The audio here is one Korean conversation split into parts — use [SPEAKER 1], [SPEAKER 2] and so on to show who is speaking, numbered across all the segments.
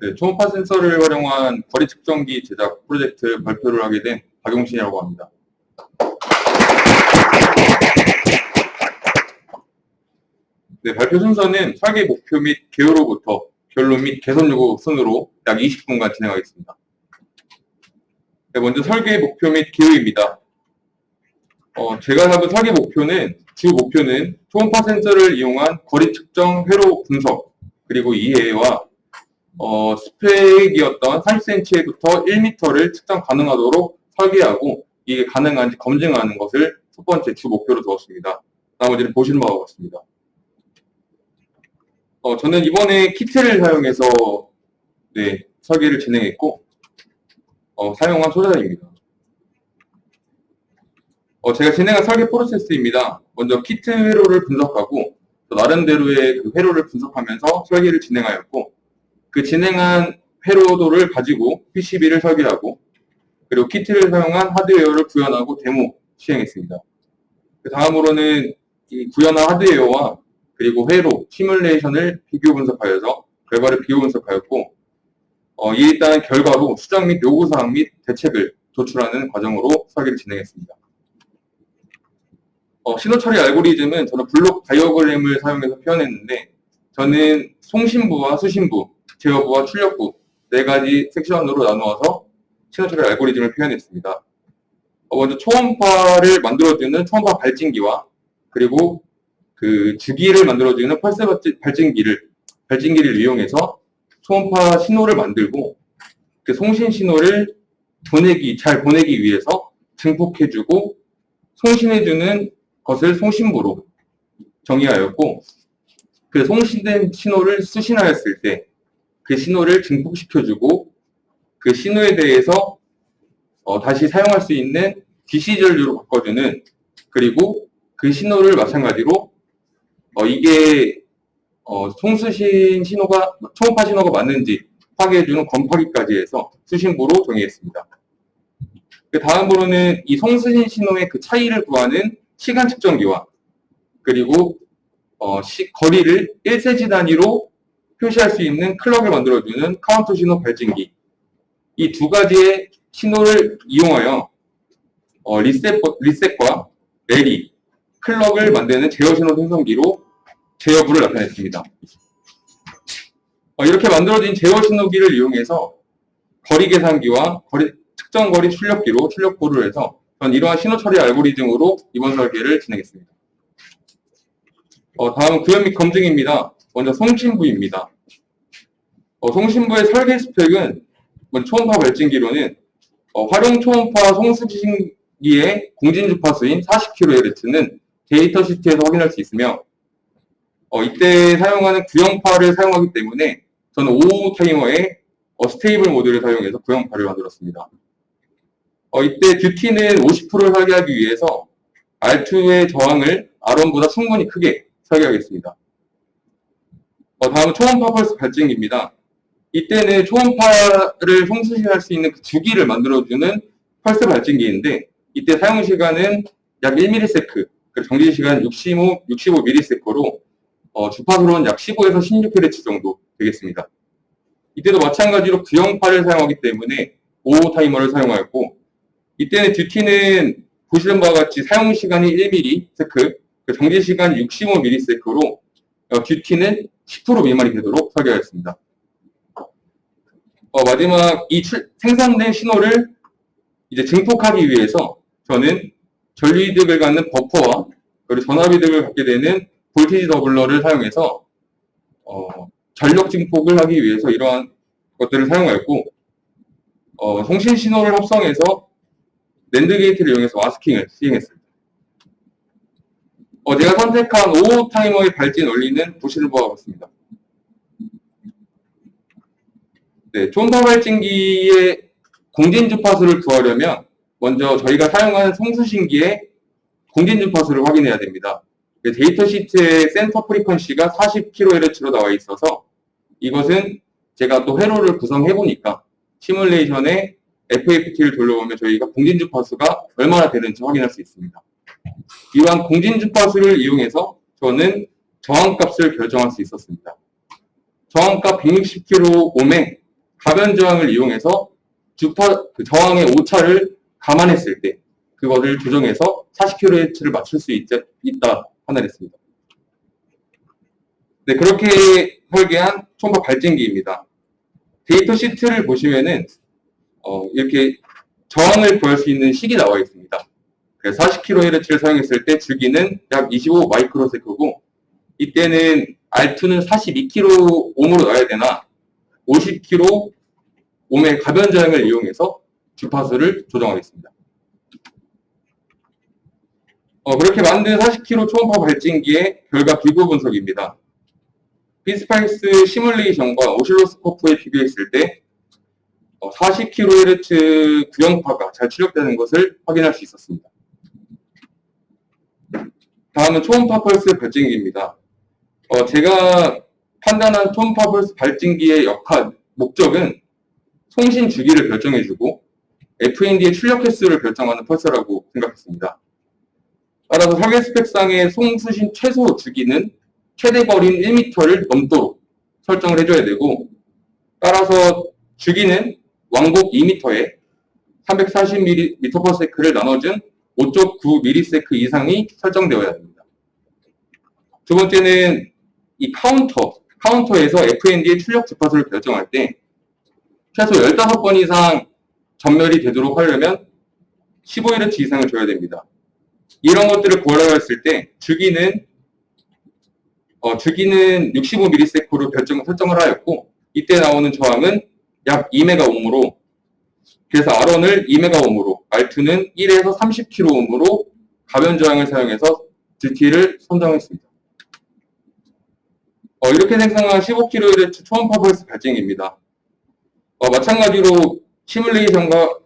[SPEAKER 1] 네, 초음파 센서를 활용한 거리 측정기 제작 프로젝트 발표를 하게 된 박용신이라고 합니다. 네, 발표 순서는 설계 목표 및 개요로부터 결론 및 개선 요구 순으로 약 20분간 진행하겠습니다. 네, 먼저 설계 목표 및 개요입니다. 제가 잡은 설계 목표는, 주 목표는 초음파 센서를 이용한 거리 측정 회로 분석, 그리고 이해와 스펙이었던 30cm부터 1m를 측정 가능하도록 설계하고 이게 가능한지 검증하는 것을 첫 번째 주 목표로 두었습니다. 나머지는 보시는 바와 같습니다. 저는 이번에 키트를 사용해서 설계를 진행했고 사용한 소자입니다. 제가 진행한 설계 프로세스입니다. 먼저 키트 회로를 분석하고 나름대로의 그 회로를 분석하면서 설계를 진행하였고 그 진행한 회로도를 가지고 PCB를 설계하고 그리고 키트를 사용한 하드웨어를 구현하고 데모 시행했습니다. 그 다음으로는 이 구현한 하드웨어와 그리고 회로, 시뮬레이션을 비교 분석하여서 결과를 비교 분석하였고 이에 따른 결과로 수정 및 요구사항 및 대책을 도출하는 과정으로 설계를 진행했습니다. 신호 처리 알고리즘은 저는 블록 다이어그램을 사용해서 표현했는데 저는 송신부와 수신부, 제어부와 출력부 4가지 섹션으로 나누어서 신호 처리 알고리즘을 표현했습니다. 먼저 초음파를 만들어주는 초음파 발진기와 그리고 그 주기를 만들어주는 펄스 발진기를 이용해서 초음파 신호를 만들고 그 송신 신호를 잘 보내기 위해서 증폭해주고 송신해주는 것을 송신부로 정의하였고 그 송신된 신호를 수신하였을 때 그 신호를 증폭시켜주고 그 신호에 대해서 다시 사용할 수 있는 DC 전류로 바꿔주는 그리고 그 신호를 마찬가지로 이게 송수신 신호가 초음파 신호가 맞는지 확인해주는 검파기까지 해서 수신부로 정의했습니다. 그 다음으로는 이 송수신 신호의 그 차이를 구하는 시간 측정기와 그리고 거리를 1cm 단위로 표시할 수 있는 클럭을 만들어주는 카운트 신호 발진기 이 2가지의 신호를 이용하여 리셋과 레리, 클럭을 만드는 제어 신호 생성기로 제어부를 나타냈습니다. 이렇게 만들어진 제어 신호기를 이용해서 거리 계산기와 측정 거리 출력기로 출력부를 해서 전 이러한 신호 처리 알고리즘으로 이번 설계를 진행했습니다. 다음은 구현 및 검증입니다. 먼저 송신부입니다. 송신부의 설계 스펙은 초음파 발진기로는 활용 초음파 송수신기의 공진 주파수인 40kHz는 데이터 시트에서 확인할 수 있으며 이때 사용하는 구형파를 사용하기 때문에 저는 5 타이머의 스테이블 모드를 사용해서 구형파를 만들었습니다. 이때 듀티는 50%를 설계하기 위해서 R2의 저항을 R1보다 충분히 크게 설계하겠습니다. 다음은 초음파 펄스 발진기입니다. 이때는 초음파를 송수신할 수 있는 그 주기를 만들어주는 펄스 발진기인데 이때 사용 시간은 약 1ms, 그리고 정지 시간 65ms로 주파수로는 약 15에서 16Hz 정도 되겠습니다. 이때도 마찬가지로 구형파를 사용하기 때문에 5 타이머를 사용하였고 이때는 듀티는 보시는 바와 같이 사용 시간이 1ms, 정지 시간이 65ms로 듀티는 10% 미만이 되도록 설계하였습니다. 마지막 이 생산된 신호를 이제 증폭하기 위해서 저는 전류 이득을 갖는 버퍼와 그리고 전압 이득을 갖게 되는 볼티지 더블러를 사용해서 전력 증폭을 하기 위해서 이러한 것들을 사용하였고 송신 신호를 합성해서 낸드 게이트를 이용해서 마스킹을 시행했습니다. 제가 선택한 5 타이머의 발진 원리는 보시는 바와 같습니다. 초음파 발진기의 공진 주파수를 구하려면 먼저 저희가 사용하는 송수신기의 공진 주파수를 확인해야 됩니다. 데이터 시트의 센터 프리퀀시가 40kHz로 나와 있어서 이것은 제가 또 회로를 구성해 보니까 시뮬레이션에 FFT를 돌려보면 저희가 공진 주파수가 얼마나 되는지 확인할 수 있습니다. 이러한 공진 주파수를 이용해서 저는 저항값을 결정할 수 있었습니다. 저항값 160kΩ에 가변 저항을 이용해서 저항의 오차를 감안했을 때 그것을 조정해서 40kHz를 맞출 수 있다 판단했습니다. 네, 그렇게 설계한 초음파 발진기입니다. 데이터 시트를 보시면은 이렇게 저항을 구할 수 있는 식이 나와 있습니다. 40kHz를 사용했을 때 주기는 약 25 마이크로세크고 이때는 R2는 42kΩ으로 넣어야 되나 50kΩ의 가변 저항을 이용해서 주파수를 조정하겠습니다. 그렇게 만든 40km 초음파 발진기의 결과 비교 분석입니다. 피스파이스 시뮬레이션과 오실로스코프에 비교했을 때 40kHz 구형파가 잘 출력되는 것을 확인할 수 있었습니다. 다음은 초음파 펄스 발진기입니다. 제가 판단한 초음파 펄스 발진기의 목적은 송신 주기를 결정해주고 FND의 출력 횟수를 결정하는 펄스라고 생각했습니다. 따라서 설계 스펙상의 송수신 최소 주기는 최대 거리인 1m를 넘도록 설정을 해줘야 되고, 따라서 주기는 왕복 2m에 340ms/s를 나눠준 5.9ms 이상이 설정되어야 됩니다. 두 번째는 이 카운터에서 FND의 출력 주파수를 결정할 때 최소 15번 이상 전멸이 되도록 하려면 15Hz 이상을 줘야 됩니다. 이런 것들을 고려하여 했을 때 주기는 65ms로 설정을 하였고, 이때 나오는 저항은 약 2MΩ로, 그래서 R1을 2MΩ로, R2는 1에서 30kΩ로 가변 저항을 사용해서 DT를 선정했습니다. 이렇게 생성한 15kHz 초음파 펄스 발진기입니다. 마찬가지로 시뮬레이션과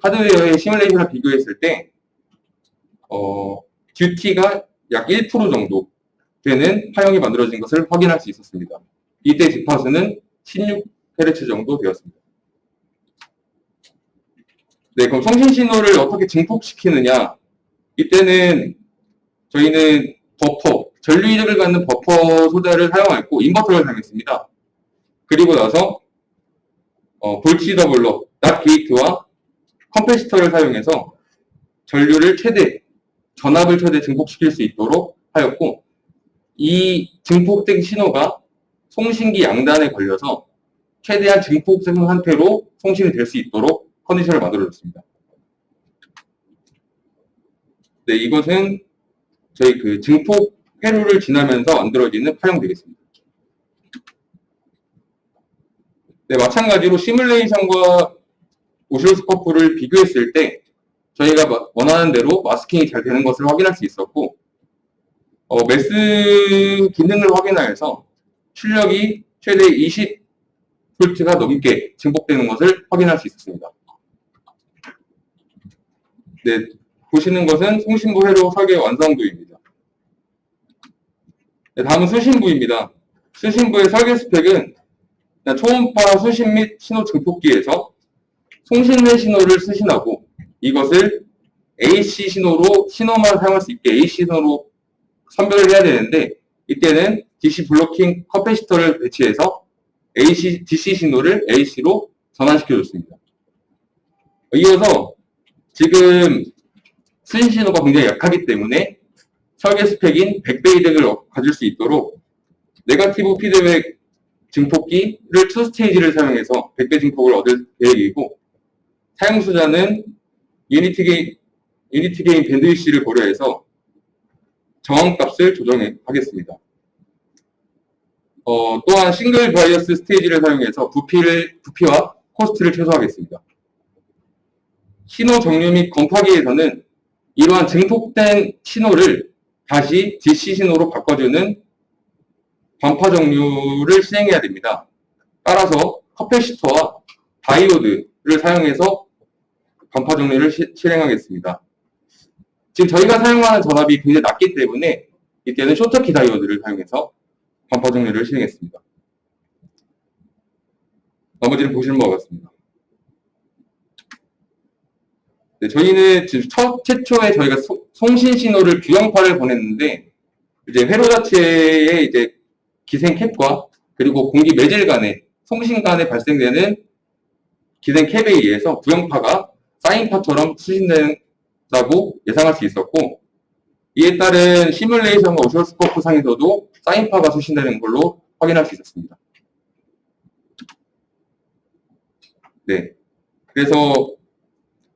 [SPEAKER 1] 하드웨어의 시뮬레이션을 비교했을 때 듀티가 약 1% 정도 되는 파형이 만들어진 것을 확인할 수 있었습니다. 이때 주파수는 16Hz 정도 되었습니다. 네, 그럼 송신 신호를 어떻게 증폭시키느냐? 이때는 저희는 전류 이득을 갖는 버퍼 소자를 사용했고 인버터를 사용했습니다. 그리고 나서 볼치 더블러, 낫 게이트와 컴패시터를 사용해서 전압을 최대 증폭시킬 수 있도록 하였고, 이 증폭된 신호가 송신기 양단에 걸려서 최대한 증폭된 상태로 송신이 될 수 있도록 컨디션을 만들어줬습니다. 네, 이것은 저희 증폭 회로를 지나면서 만들어지는 파형 되겠습니다. 네, 마찬가지로 시뮬레이션과 오실로스코프를 비교했을 때 저희가 원하는 대로 마스킹이 잘 되는 것을 확인할 수 있었고, 매스 기능을 확인하여서 출력이 최대 20V가 넘게 증폭되는 것을 확인할 수 있었습니다. 네, 보시는 것은 송신부 회로 설계 완성도입니다. 네, 다음은 수신부입니다. 수신부의 설계 스펙은 초음파 수신 및 신호 증폭기에서 송신회 신호를 수신하고 이것을 AC 신호로 신호만 사용할 수 있게 AC 신호로 선별을 해야 되는데, 이때는 DC 블로킹 커패시터를 배치해서 DC 신호를 AC로 전환시켜줬습니다. 이어서 지금 수신 신호가 굉장히 약하기 때문에 설계 스펙인 100배 이득을 가질 수 있도록 네거티브 피드백 증폭기를 2스테이지를 사용해서 100배 증폭을 얻을 계획이고, 사용 수자는 유니티 게인 밴드위시를 고려해서 저항값을 조정하겠습니다. 또한 싱글 바이어스 스테이지를 사용해서 부피와 코스트를 최소화하겠습니다. 신호 정류 및 검파기에서는 이러한 증폭된 신호를 다시 DC 신호로 바꿔주는 반파 정류를 실행해야 됩니다. 따라서 커패시터와 다이오드를 사용해서 반파 정류를 실행하겠습니다. 지금 저희가 사용하는 전압이 굉장히 낮기 때문에 이때는 쇼트키 다이오드를 사용해서 반파 정류를 실행했습니다. 나머지는 보시는 바와 같습니다. 네, 저희는 지금 최초에 저희가 송신 신호를 규형파를 보냈는데, 이제 회로 자체의 이제 기생 캡과 그리고 공기 매질 간의 송신 간에 발생되는 기생 캡에 의해서 부영파가 사인파처럼 수신된다고 예상할 수 있었고, 이에 따른 시뮬레이션과 오시로스코프 상에서도 사인파가 수신되는 걸로 확인할 수 있었습니다. 네. 그래서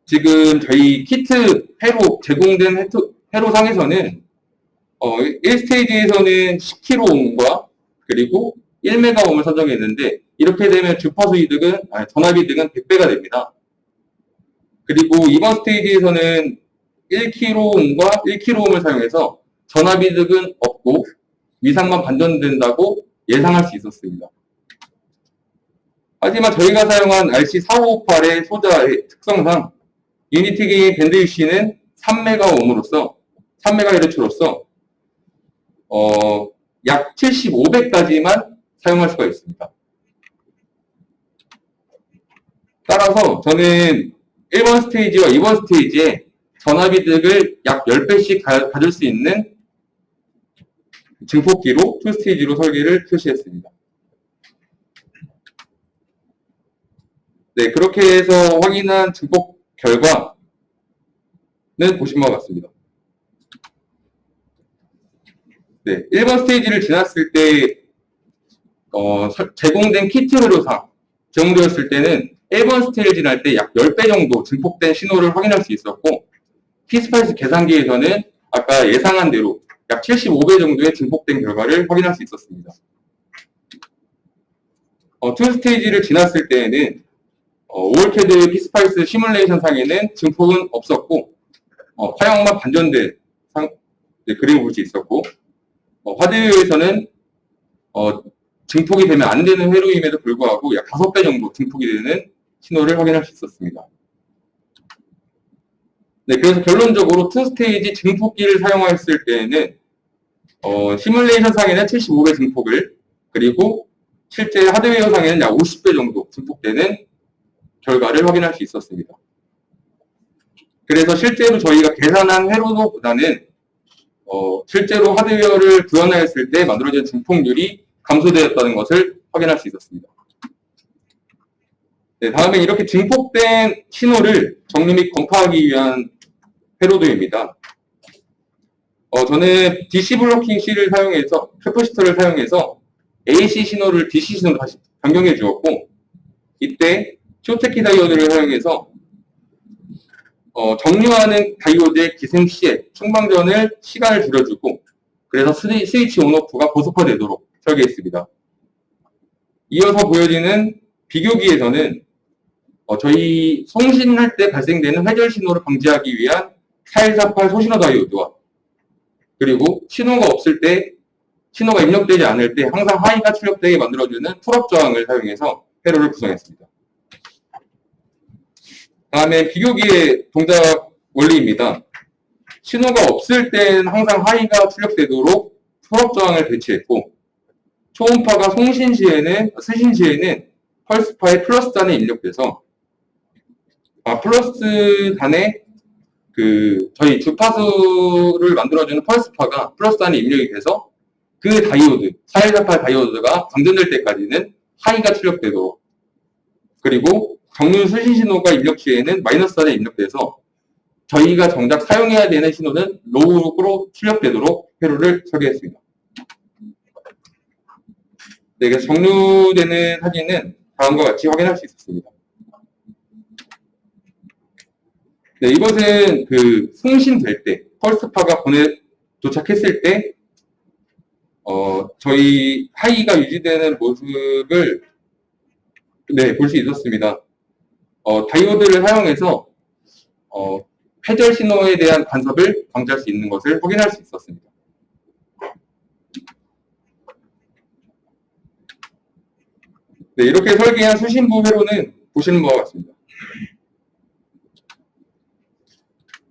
[SPEAKER 1] 지금 저희 키트 회로 제공된 회로상에서는 1스테이지에서는 10kΩ과 그리고 1메가옴을 선정했는데, 이렇게 되면 주파수 이득은, 전압 이득은 100배가 됩니다. 그리고 이번 스테이지에서는 1kΩ과 1kΩ을 사용해서 전압 이득은 없고 위상만 반전된다고 예상할 수 있었습니다. 하지만 저희가 사용한 RC4558의 소자의 특성상 유니티 게인 밴드 유씨는 3메가옴으로서 3MHz로서 약 75배까지만 사용할 수가 있습니다. 따라서 저는 1번 스테이지와 2번 스테이지에 전압 이득을 약 10배씩 가질 수 있는 증폭기로 2스테이지로 설계를 표시했습니다. 네, 그렇게 해서 확인한 증폭 결과는 보신 바와 같습니다. 네, 1번 스테이지를 지났을 때 제공된 키트 회로상 제공되었을 때는 1번 스테이지를 지날 때 약 10배 정도 증폭된 신호를 확인할 수 있었고, 피스파이스 계산기에서는 아까 예상한 대로 약 75배 정도의 증폭된 결과를 확인할 수 있었습니다. 2스테이지를 지났을 때에는 오월캐드 피스파이스 시뮬레이션 상에는 증폭은 없었고, 화형만 반전된 그림을 볼 수 있었고, 하드웨어에서는 증폭이 되면 안 되는 회로임에도 불구하고 약 5배 정도 증폭이 되는 신호를 확인할 수 있었습니다. 네, 그래서 결론적으로 2스테이지 증폭기를 사용했을 때에는 시뮬레이션 상에는 75배 증폭을, 그리고 실제 하드웨어 상에는 약 50배 정도 증폭되는 결과를 확인할 수 있었습니다. 그래서 실제로 저희가 계산한 회로보다는 실제로 하드웨어를 구현하였을 때 만들어진 증폭률이 감소되었다는 것을 확인할 수 있었습니다. 네, 다음에 이렇게 증폭된 신호를 정리 및 검토하기 위한 회로도입니다. 저는 DC 블로킹 C를 사용해서, 캐퍼시터를 사용해서 AC 신호를 DC 신호로 다시 변경해 주었고, 이때 쇼트키 다이오드를 사용해서 정류하는 다이오드의 기생 C에 충방전을 시간을 줄여주고, 그래서 스위치 온오프가 고속화되도록 설계했습니다. 이어서 보여지는 비교기에서는 저희 송신할 때 발생되는 회절 신호를 방지하기 위한 4148 소신호 다이오드와, 그리고 신호가 없을 때, 신호가 입력되지 않을 때 항상 하이가 출력되게 만들어주는 풀업 저항을 사용해서 회로를 구성했습니다. 다음에 비교기의 동작 원리입니다. 신호가 없을 때는 항상 하이가 출력되도록 풀업 저항을 배치했고, 초음파가 송신 시에는, 스신 시에는 펄스파의 플러스 단에 입력돼서, 플러스 단에 저희 주파수를 만들어주는 펄스파가 플러스 단에 입력이 돼서 그 다이오드, 4148 다이오드가 방전될 때까지는 하이가 출력되도록, 그리고 정류 수신 신호가 입력 시에는 마이너스 단에 입력돼서 저희가 정작 사용해야 되는 신호는 로우로 출력되도록 회로를 설계했습니다. 네, 그래서 정류되는 사진은 다음과 같이 확인할 수 있었습니다. 네, 이것은 송신될 때, 펄스파가 도착했을 때, 저희 하이가 유지되는 모습을, 네, 볼 수 있었습니다. 다이오드를 사용해서, 회절 신호에 대한 간섭을 방지할 수 있는 것을 확인할 수 있었습니다. 네, 이렇게 설계한 수신부 회로는 보시는 바와 같습니다.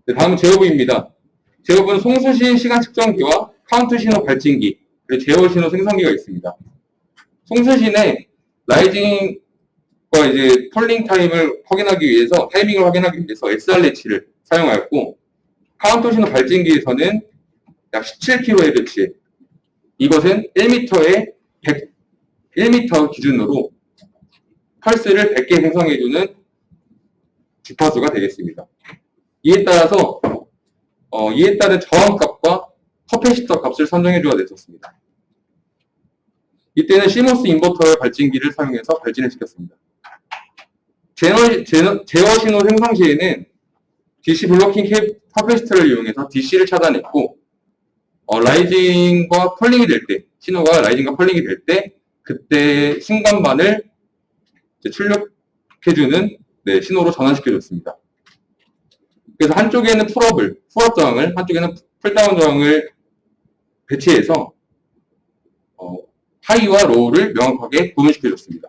[SPEAKER 1] 네, 다음은 제어부입니다. 제어부는 송수신 시간 측정기와 카운트 신호 발진기, 그리고 제어 신호 생성기가 있습니다. 송수신에 라이징과 이제 털링 타임을 확인하기 위해서, 타이밍을 확인하기 위해서 SR래치를 사용하였고, 카운트 신호 발진기에서는 약 17kHz, 이것은 1m에 1m 기준으로 펄스를 100개 생성해주는 주파수가 되겠습니다. 이에 따라서 이에 따른 저항값과 커패시터 값을 선정해줘야 됐었습니다. 이때는 시모스 인버터의 발진기를 사용해서 발진을 시켰습니다. 제어 신호 생성 시에는 DC 블로킹 커패시터를 이용해서 DC를 차단했고, 라이징과 펄링이 될 때, 신호가 라이징과 펄링이 될 때, 그때 신간반을 출력해주는 신호로 전환시켜줬습니다. 그래서 한쪽에는 풀업 저항을, 한쪽에는 풀다운 저항을 배치해서 하이와 로우를 명확하게 구분시켜줬습니다.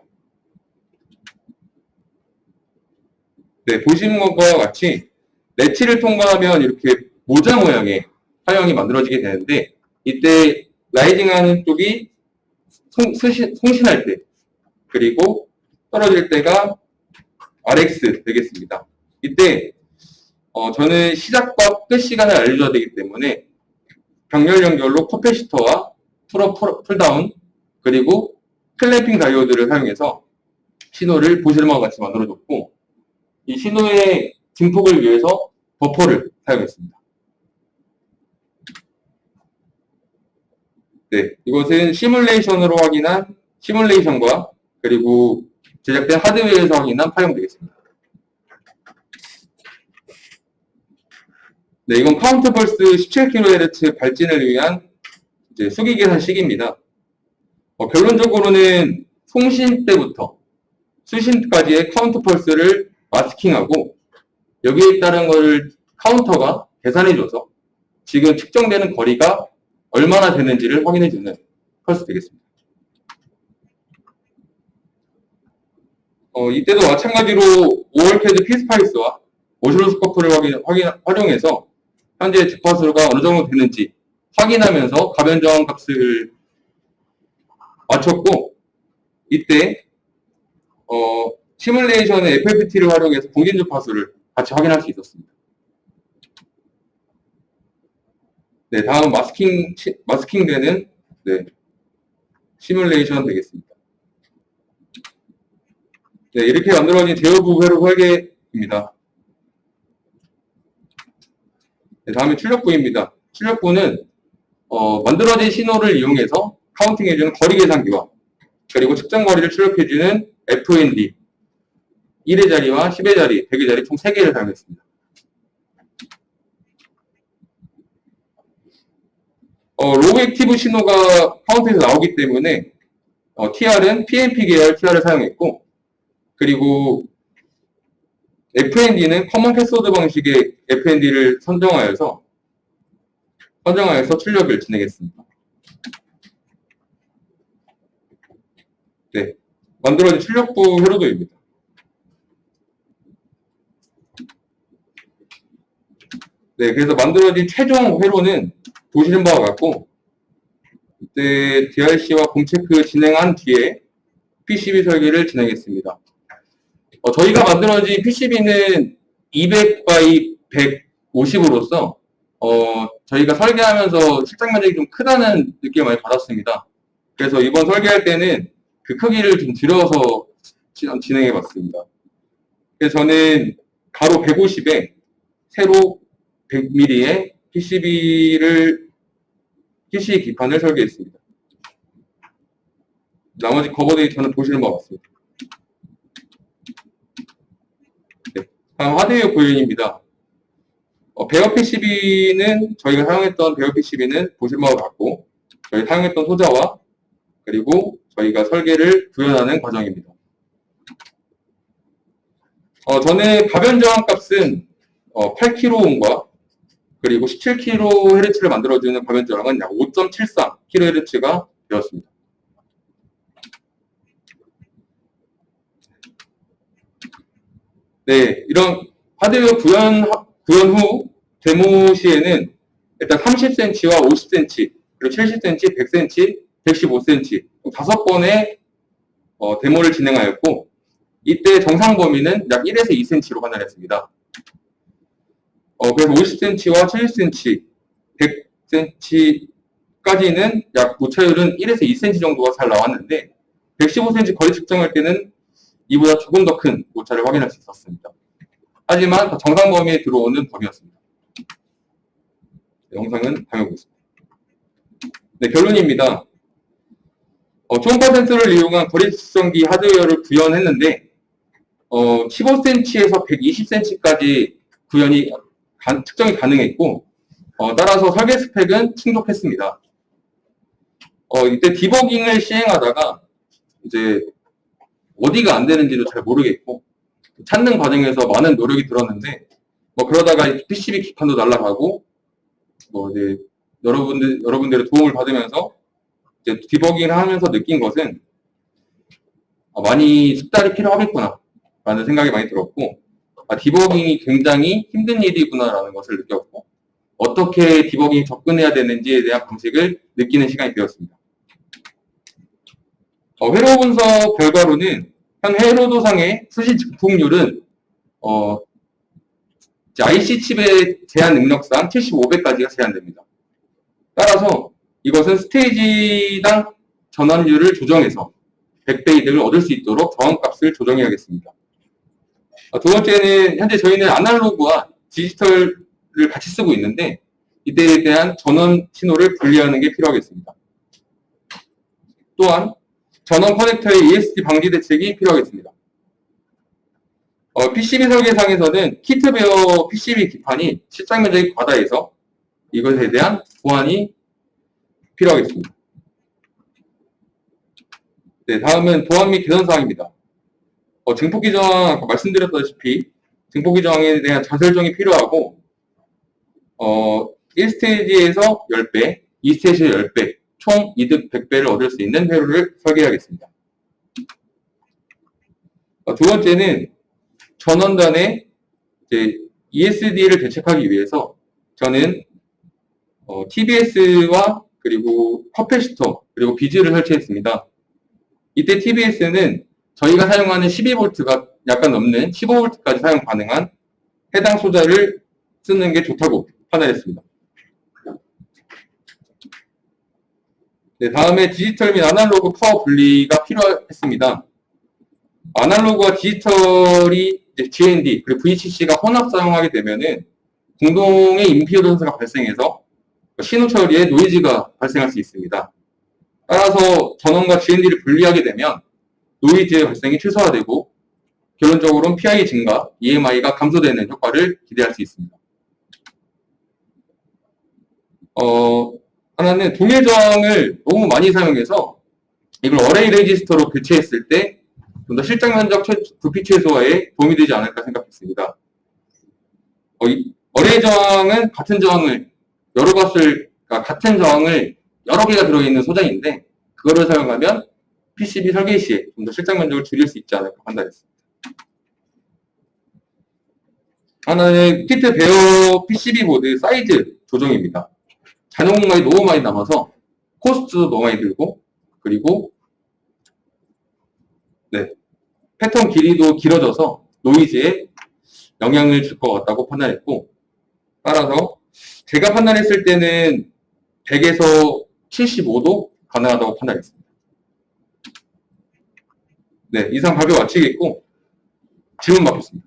[SPEAKER 1] 네, 보시는 것과 같이 레치를 통과하면 이렇게 모자 모양의 화형이 만들어지게 되는데, 이때 라이징하는 쪽이 송신할 때, 그리고 떨어질 때가 RX 되겠습니다. 이때 저는 시작과 끝 시간을 알려줘야 되기 때문에 병렬 연결로 커패시터와 풀다운 그리고 클램핑 다이오드를 사용해서 신호를 보시는 것과 같이 만들어줬고, 이 신호의 증폭을 위해서 버퍼를 사용했습니다. 네, 이것은 시뮬레이션으로 확인한 시뮬레이션과 그리고 제작된 하드웨어에서 확인한 파형 되겠습니다. 네, 이건 카운트 펄스 17kHz 발진을 위한 수기 계산식입니다. 결론적으로는 송신 때부터 수신까지의 카운트 펄스를 마스킹하고 여기에 따른 것을 카운터가 계산해줘서 지금 측정되는 거리가 얼마나 되는지를 확인해주는 펄스 되겠습니다. 이때도 마찬가지로 5월캐드 피스파이스와 오실로스코프를 활용해서 현재 주파수가 어느 정도 되는지 확인하면서 가변 저항 값을 맞췄고, 이때 시뮬레이션의 FFT를 활용해서 공진 주파수를 같이 확인할 수 있었습니다. 네, 다음 마스킹되는 시뮬레이션 되겠습니다. 네, 이렇게 만들어진 제어부 회로 설계입니다. 네, 다음에 출력부입니다. 출력부는 만들어진 신호를 이용해서 카운팅해주는 거리 계산기와 그리고 측정 거리를 출력해주는 FND 1의 자리와 10의 자리, 100의 자리 총 3개를 사용했습니다. 로우 액티브 신호가 카운트에서 나오기 때문에 TR은 PNP 계열 TR을 사용했고, 그리고 FND는 커먼 캐소드 방식의 FND를 선정하여서 출력을 진행했습니다. 네, 만들어진 출력부 회로도입니다. 네, 그래서 만들어진 최종 회로는 보시는 바와 같고, 이때 DRC와 공체크 진행한 뒤에 PCB 설계를 진행했습니다. 저희가 만들어진 PCB는 200x 150으로서 저희가 설계하면서 실장 면적이 좀 크다는 느낌을 많이 받았습니다. 그래서 이번 설계할 때는 그 크기를 좀 줄여서 진행해 봤습니다. 그래서 저는 가로 150에 세로 100mm의 PC 기판을 설계했습니다. 나머지 커버 데이터는 보시는 것 같습니다. 네, 다음 하드웨어 구현입니다. 배어 PCB는 저희가 사용했던 배어 PCB는 보시는 바와 같고, 저희 사용했던 소자와 그리고 저희가 설계를 구현하는 과정입니다. 저는 가변 저항 값은 8kΩ과 그리고 17kHz를 만들어주는 가변 저항은 약 5.74kHz가 되었습니다. 네, 이런 하드웨어 구현 후 데모 시에는 일단 30cm와 50cm, 그리고 70cm, 100cm, 115cm 5번의 데모를 진행하였고, 이때 정상 범위는 약 1에서 2cm로 판단했습니다. 그래서 50cm와 70cm, 100cm까지는 약 오차율은 1에서 2cm 정도가 잘 나왔는데, 115cm 거리 측정할 때는 이보다 조금 더 큰 오차를 확인할 수 있었습니다. 하지만 정상 범위에 들어오는 범위였습니다. 영상은 다음에 보겠습니다. 네, 결론입니다. 초음파 센서를 이용한 거리 측정기 하드웨어를 구현했는데 15cm에서 120cm까지 구현이 측정이 가능했고 따라서 설계 스펙은 충족했습니다. 이때 디버깅을 시행하다가 이제 어디가 안 되는지도 잘 모르겠고 찾는 과정에서 많은 노력이 들었는데 그러다가 PCB 기판도 날아가고 이제 여러분들의 도움을 받으면서 이제 디버깅을 하면서 느낀 것은 많이 숙달이 필요하겠구나 라는 생각이 많이 들었고 디버깅이 굉장히 힘든 일이구나 라는 것을 느꼈고 어떻게 디버깅에 접근해야 되는지에 대한 방식을 느끼는 시간이 되었습니다. 회로 분석 결과로는 현 회로도상의 수시 증폭률은 IC 칩의 제한 능력상 75배까지가 제한됩니다. 따라서 이것은 스테이지당 전환율을 조정해서 100배 이득을 얻을 수 있도록 저항값을 조정해야겠습니다. 두 번째는 현재 저희는 아날로그와 디지털을 같이 쓰고 있는데 이때에 대한 전원 신호를 분리하는 게 필요하겠습니다. 또한 전원 커넥터의 ESD 방지 대책이 필요하겠습니다. PCB 설계상에서는 키트베어 PCB 기판이 실장 면적이 과다해서 이것에 대한 보완이 필요하겠습니다. 네, 다음은 보완 및 개선 사항입니다. 증폭기 저항, 아까 말씀드렸다시피 증폭기 저항에 대한 자설정이 필요하고 1스테이지에서 10배, 2스테이지에서 10배, 총 이득 100배를 얻을 수 있는 회로를 설계하겠습니다. 두 번째는 전원단의 ESD를 대책하기 위해서 저는 TBS와 그리고 커패시터 그리고 비즈를 설치했습니다. 이때 TBS는 저희가 사용하는 12V가 약간 넘는 15V까지 사용 가능한 해당 소자를 쓰는 게 좋다고 판단했습니다. 네, 다음에 디지털 및 아날로그 파워 분리가 필요했습니다. 아날로그와 디지털이 GND 그리고 VCC가 혼합 사용하게 되면은 공동의 임피던스가 발생해서 신호 처리에 노이즈가 발생할 수 있습니다. 따라서 전원과 GND를 분리하게 되면 노이즈의 발생이 최소화되고 결론적으로는 PI 증가, EMI가 감소되는 효과를 기대할 수 있습니다. 하나는 동일 저항을 너무 많이 사용해서 이걸 어레이 레지스터로 교체했을 때 좀 더 실장 면적 부피 최소화에 도움이 되지 않을까 생각했습니다. 어레이 저항은 같은 저항을 같은 저항을 여러 개가 들어있는 소장인데 그거를 사용하면 PCB 설계 시에 좀 더 실장 면적을 줄일 수 있지 않을까 판단했습니다. 하나는 키트 베어 PCB 보드 사이즈 조정입니다. 잔여 공간이 너무 많이 남아서 코스트도 너무 많이 들고 그리고 패턴 길이도 길어져서 노이즈에 영향을 줄 것 같다고 판단했고 따라서 제가 판단했을 때는 100에서 75도 가능하다고 판단했습니다. 네, 이상 발표 마치겠고 질문 받겠습니다.